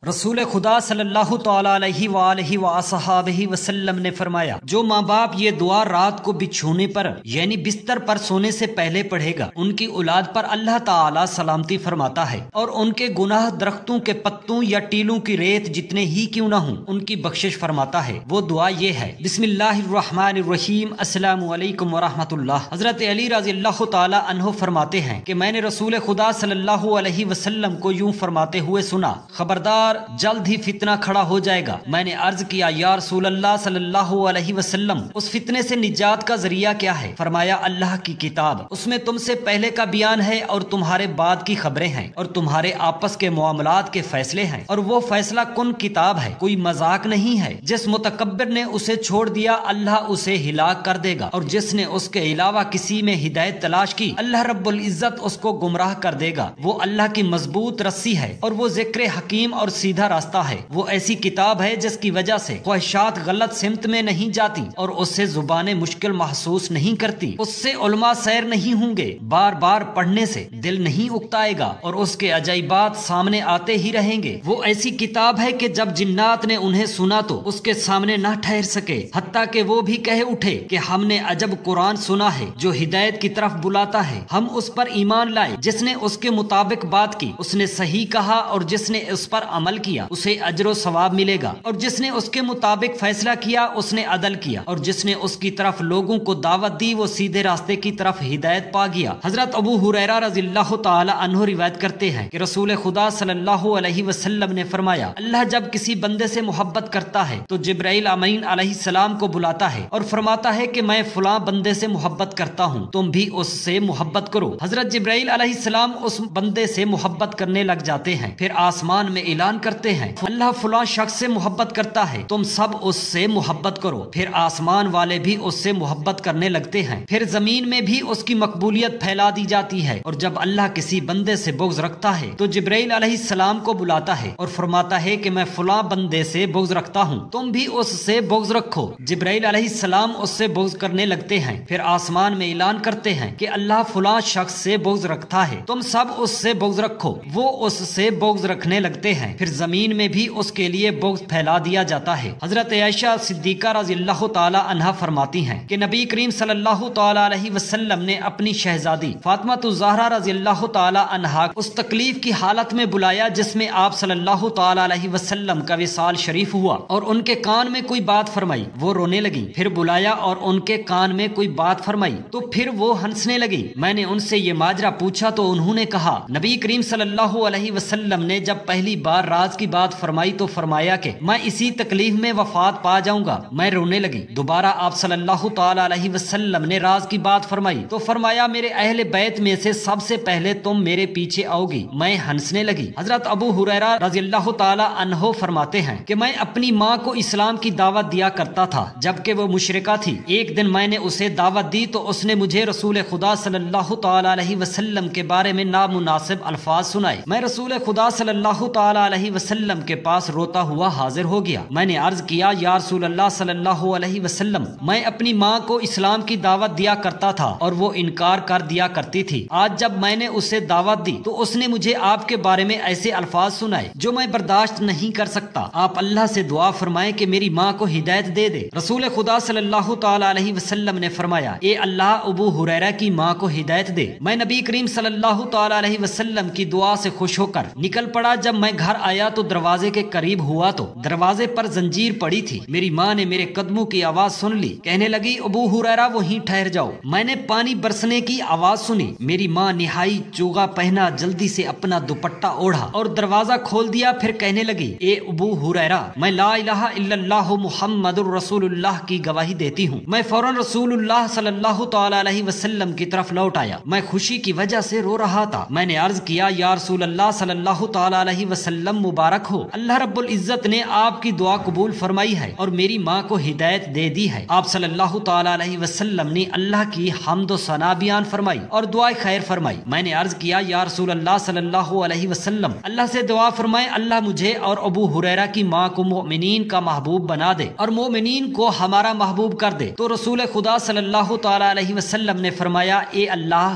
رسول خدا صلی اللہ تعالی علیہ وآلہ وصحابہ وسلم نے فرمایا، جو ماں باپ یہ دعا رات کو بچھونے پر یعنی بستر پر سونے سے پہلے پڑھے گا، ان کی اولاد پر اللہ تعالی سلامتی فرماتا ہے اور ان کے گناہ درختوں کے پتوں یا ٹیلوں کی ریت جتنے ہی کیوں نہ ہوں ان کی بخشش فرماتا ہے۔ وہ دعا یہ ہے: بسم اللہ الرحمن الرحیم، السلام علیکم ورحمۃ اللہ۔ حضرت علی رضی اللہ تعالی عنہ فرماتے ہیں کہ میں نے رسول خدا صلی اللہ علیہ وسلم کو یوں فرماتے ہوئے سنا، خبردار جلد ہی فتنہ کھڑا ہو جائے گا۔ میں نے عرض کیا، یا رسول اللہ صلی اللہ علیہ وسلم، اس فتنے سے نجات کا ذریعہ کیا ہے؟ فرمایا، اللہ کی کتاب، اس میں تم سے پہلے کا بیان ہے اور تمہارے بعد کی خبریں ہیں اور تمہارے آپس کے معاملات کے فیصلے ہیں، اور وہ فیصلہ کن کتاب ہے، کوئی مذاق نہیں ہے۔ جس متکبر نے اسے چھوڑ دیا اللہ اسے ہلاک کر دے گا، اور جس نے اس کے علاوہ کسی میں ہدایت تلاش کی اللہ رب العزت اس کو گمراہ کر دے گا۔ وہ اللہ کی مضبوط رسی ہے اور وہ ذکر حکیم اور سیدھا راستہ ہے۔ وہ ایسی کتاب ہے جس کی وجہ سے خواہشات غلط سمت میں نہیں جاتی اور اس سے زبانیں مشکل محسوس نہیں کرتی۔ اس سے علماء سیر نہیں ہوں گے، بار بار پڑھنے سے دل نہیں اکتائے گا اور اس کے عجائبات سامنے آتے ہی رہیں گے۔ وہ ایسی کتاب ہے کہ جب جنات نے انہیں سنا تو اس کے سامنے نہ ٹھہر سکے، حتیٰ کہ وہ بھی کہہ اٹھے کہ ہم نے عجب قرآن سنا ہے جو ہدایت کی طرف بلاتا ہے، ہم اس پر ایمان لائے۔ جس نے اس کے مطابق بات کی اس نے صحیح کہا، اور جس نے اس پر عمل کیا اسے اجر و ثواب ملے گا، اور جس نے اس کے مطابق فیصلہ کیا اس نے عدل کیا، اور جس نے اس کی طرف لوگوں کو دعوت دی وہ سیدھے راستے کی طرف ہدایت پا گیا۔ حضرت ابو ہریرہ رضی اللہ تعالی عنہ روایت کرتے ہیں کہ رسول خدا صلی اللہ علیہ وسلم نے فرمایا، اللہ جب کسی بندے سے محبت کرتا ہے تو جبرائیل امین علیہ السلام کو بلاتا ہے اور فرماتا ہے کہ میں فلاں بندے سے محبت کرتا ہوں، تم بھی اس سے محبت کرو۔ حضرت جبرائیل علیہ السلام اس بندے سے محبت کرنے لگ جاتے ہیں، پھر آسمان میں اعلان کرتے ہیں، اللہ فلاں شخص سے محبت کرتا ہے، تم سب اس سے محبت کرو۔ پھر آسمان والے بھی اس سے محبت کرنے لگتے ہیں، پھر زمین میں بھی اس کی مقبولیت پھیلا دی جاتی ہے، اور جب اللہ کسی بندے سے بغض رکھتا ہے تو جبرائیل علیہ السلام کو بلاتا ہے اور فرماتا ہے کہ میں فلاں بندے سے بغض رکھتا ہوں، تم بھی اس سے بغض رکھو۔ جبرائیل علیہ السلام اس سے بغض کرنے لگتے ہیں، پھر آسمان میں اعلان کرتے ہیں کہ اللہ فلاں شخص سے بغض رکھتا ہے، تم سب اس سے بغض رکھو۔ وہ اس سے بغض رکھنے لگتے ہیں، پھر زمین میں بھی اس کے لیے بغض پھیلا دیا جاتا ہے۔ حضرت عائشہ صدیقہ رضی اللہ تعالی عنہا فرماتی ہیں کہ نبی کریم صلی اللہ تعالی علیہ وسلم نے اپنی شہزادی فاطمہ الزہرا رضی اللہ تعالی عنہا اس تکلیف کی حالت میں بلایا جس میں آپ صلی اللہ تعالی علیہ وسلم کا وصال شریف ہوا، اور ان کے کان میں کوئی بات فرمائی، وہ رونے لگی۔ پھر بلایا اور ان کے کان میں کوئی بات فرمائی تو پھر وہ ہنسنے لگی۔ میں نے ان سے یہ ماجرا پوچھا تو انہوں نے کہا، نبی کریم صلی اللہ علیہ وسلم نے جب پہلی بار راز کی بات فرمائی تو فرمایا کہ میں اسی تکلیف میں وفات پا جاؤں گا۔ میں رونے لگی۔ دوبارہ آپ صلی اللہ تعالی علیہ وسلم نے راز کی بات فرمائی تو فرمایا، میرے اہل بیت میں سے سب سے پہلے تم میرے پیچھے آؤ گی۔ میں ہنسنے لگی۔ حضرت ابو ہریرہ رضی اللہ تعالی عنہ فرماتے ہیں کہ میں اپنی ماں کو اسلام کی دعوت دیا کرتا تھا جبکہ وہ مشرکہ تھی۔ ایک دن میں نے اسے دعوت دی تو اس نے مجھے رسول خدا صلی اللہ تعالی علیہ وسلم کے بارے میں نامناسب الفاظ سنائے۔ میں رسول خدا صلی اللہ تعالی علیہ وسلم کے پاس روتا ہوا حاضر ہو گیا۔ میں نے عرض کیا، یا رسول اللہ صلی اللہ علیہ وسلم، میں اپنی ماں کو اسلام کی دعوت دیا کرتا تھا اور وہ انکار کر دیا کرتی تھی۔ آج جب میں نے اسے دعوت دی تو اس نے مجھے آپ کے بارے میں ایسے الفاظ سنائے جو میں برداشت نہیں کر سکتا۔ آپ اللہ سے دعا فرمائیں کہ میری ماں کو ہدایت دے دے۔ رسول خدا صلی اللہ تعالی علیہ وسلم نے فرمایا، اے اللہ ابو ہریرہ کی ماں کو ہدایت دے۔ میں نبی کریم صلی اللہ تعالی علیہ وسلم کی دعا سے خوش ہو کر نکل پڑا۔ جب میں گھر آیا تو دروازے کے قریب ہوا تو دروازے پر زنجیر پڑی تھی۔ میری ماں نے میرے قدموں کی آواز سن لی، کہنے لگی، ابو ہریرہ وہیں ٹھہر جاؤ۔ میں نے پانی برسنے کی آواز سنی۔ میری ماں نہائی، چوغا پہنا، جلدی سے اپنا دوپٹہ اوڑھا اور دروازہ کھول دیا، پھر کہنے لگی، اے ابو ہریرہ، میں لا الہ الا اللہ محمد الرسول اللہ کی گواہی دیتی ہوں۔ میں فوراً رسول اللہ صلی اللہ تعالی علیہ وسلم کی طرف لوٹ آیا۔ میں خوشی کی وجہ سے رو رہا تھا۔ میں نے عرض کیا، یا رسول اللہ صلی اللہ تعالی علیہ وسلم مبارک ہو، اللہ رب العزت نے آپ کی دعا قبول فرمائی ہے اور میری ماں کو ہدایت دے دی ہے۔ آپ صلی اللہ تعالی علیہ وسلم نے اللہ کی حمد و ثنا بیان فرمائی اور دعائے خیر فرمائی۔ میں نے عرض کیا، یا رسول اللہ صلی اللہ علیہ وسلم، اللہ سے دعا فرمائے اللہ مجھے اور ابو ہریرہ کی ماں کو مومنین کا محبوب بنا دے اور مومنین کو ہمارا محبوب کر دے۔ تو رسول خدا صلی اللہ تعالی علیہ وسلم نے فرمایا، اے اللہ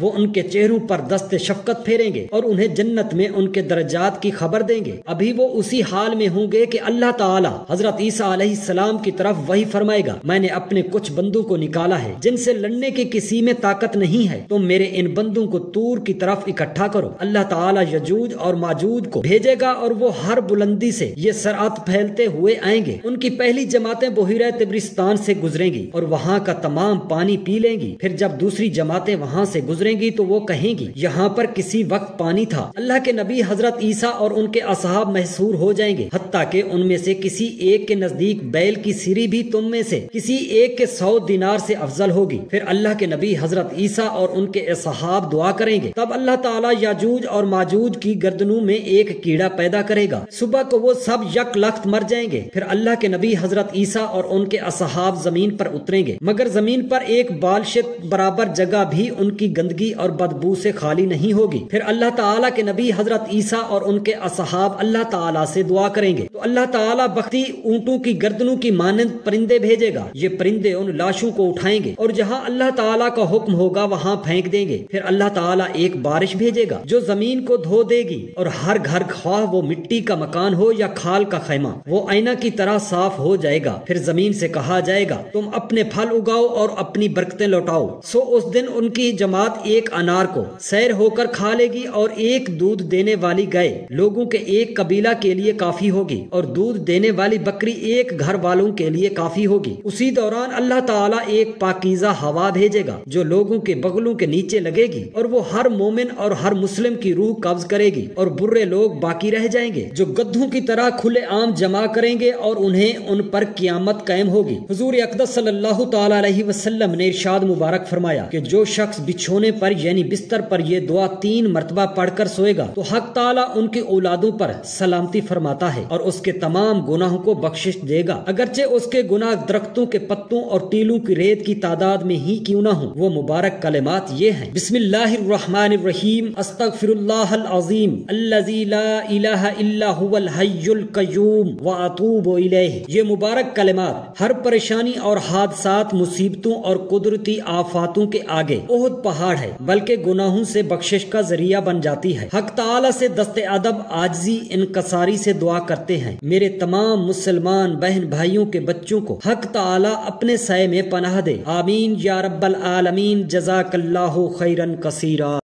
وہ ان کے چہروں پر دست شفقت پھیریں گے اور انہیں جنت میں ان کے درجات کی خبر دیں گے۔ ابھی وہ اسی حال میں ہوں گے کہ اللہ تعالی حضرت عیسیٰ علیہ السلام کی طرف وحی فرمائے گا، میں نے اپنے کچھ بندوں کو نکالا ہے جن سے لڑنے کی کسی میں طاقت نہیں ہے، تم میرے ان بندوں کو طور کی طرف اکٹھا کرو۔ اللہ تعالی یجوج اور ماجوج کو بھیجے گا اور وہ ہر بلندی سے یہ سرعت پھیلتے ہوئے آئیں گے۔ ان کی پہلی جماعتیں بحیرہ طبرستان سے گزریں گی اور وہاں کا تمام پانی پی لیں گی، پھر جب دوسری جماعتیں وہاں سے گزریں گی تو وہ کہیں گی یہاں پر کسی وقت پانی تھا۔ اللہ کے نبی حضرت عیسیٰ اور ان کے اصحاب محصور ہو جائیں گے، حتیٰ کہ ان میں سے کسی ایک کے نزدیک بیل کی سری بھی تم میں سے کسی ایک کے 100 دینار سے افضل ہوگی۔ پھر اللہ کے نبی حضرت عیسیٰ اور ان کے اصحاب دعا کریں گے، تب اللہ تعالیٰ یاجوج اور ماجوج کی گردنوں میں ایک کیڑا پیدا کرے گا، صبح کو وہ سب یک لخت مر جائیں گے۔ پھر اللہ کے نبی حضرت عیسیٰ اور ان کے اصحاب زمین پر اتریں گے، مگر زمین پر ایک بالشت برابر جگہ بھی ان کی گندگی اور بدبو سے خالی نہیں ہوگی۔ پھر اللہ تعالیٰ کے نبی حضرت عیسیٰ اور ان کے اصحاب اللہ تعالیٰ سے دعا کریں گے تو اللہ تعالیٰ بختی اونٹوں کی گردنوں کی مانند پرندے بھیجے گا، یہ پرندے ان لاشوں کو اٹھائیں گے اور جہاں اللہ تعالیٰ کا حکم ہوگا وہاں پھینک دیں گے۔ پھر اللہ تعالیٰ ایک بارش بھیجے گا جو زمین کو دھو دے گی اور ہر گھر خواہ وہ مٹی کا مکان ہو یا کھال کا خیمہ وہ آئینہ کی طرح صاف ہو جائے گا۔ پھر زمین سے کہا جائے گا تم اپنے پھل اگاؤ اور اپنی برکتیں لوٹاؤ، سو اس دن ان کی جماعت ایک انار کو سیر ہو کر کھا لے گی اور ایک دودھ دینے والی گائے لوگوں کے ایک قبیلہ کے لیے کافی ہوگی اور دودھ دینے والی بکری ایک گھر والوں کے لیے کافی ہوگی۔ اسی دوران اللہ تعالیٰ ایک پاکیزہ ہوا بھیجے گا جو لوگوں کے بغلوں کے نیچے لگے گی اور وہ ہر مومن اور ہر مسلم کی روح قبض کرے گی اور برے لوگ باقی رہ جائیں گے جو گدھوں کی طرح کھلے عام جمع کریں گے اور انہیں ان پر قیامت قائم ہوگی۔ حضور اقدس صلی اللہ تعالی علیہ وسلم نے ارشاد مبارک فرمایا کہ جو شخص بچھونے پر یعنی بستر پر یہ دعا 3 مرتبہ پڑھ کر سوئے گا تو حق تعالیٰ ان کی اولادوں پر سلامتی فرماتا ہے اور اس کے تمام گناہوں کو بخشش دے گا، اگرچہ اس کے گناہ درختوں کے پتوں اور ٹیلوں کی ریت کی تعداد میں ہی کیوں نہ ہوں۔ وہ مبارک کلمات یہ ہیں: بسم اللہ الرحمن الرحیم، استغفر اللہ العظیم الذی لا الہ الا هو الحی القیوم واتوب الیہ۔ یہ مبارک کلمات ہر پریشانی اور حادثات، مصیبتوں اور قدرتی آفاتوں کے آگے احد پہاڑ ہے، بلکہ گناہوں سے بخشش کا ذریعہ بن جاتی ہے۔ حق تعالی سے دست ادب، عاجزی، انکساری سے دعا کرتے ہیں میرے تمام مسلمان بہن بھائیوں کے بچوں کو حق تعالی اپنے سائے میں پناہ دے، آمین یا رب العالمین، جزاک اللہ خیرا کثیرا۔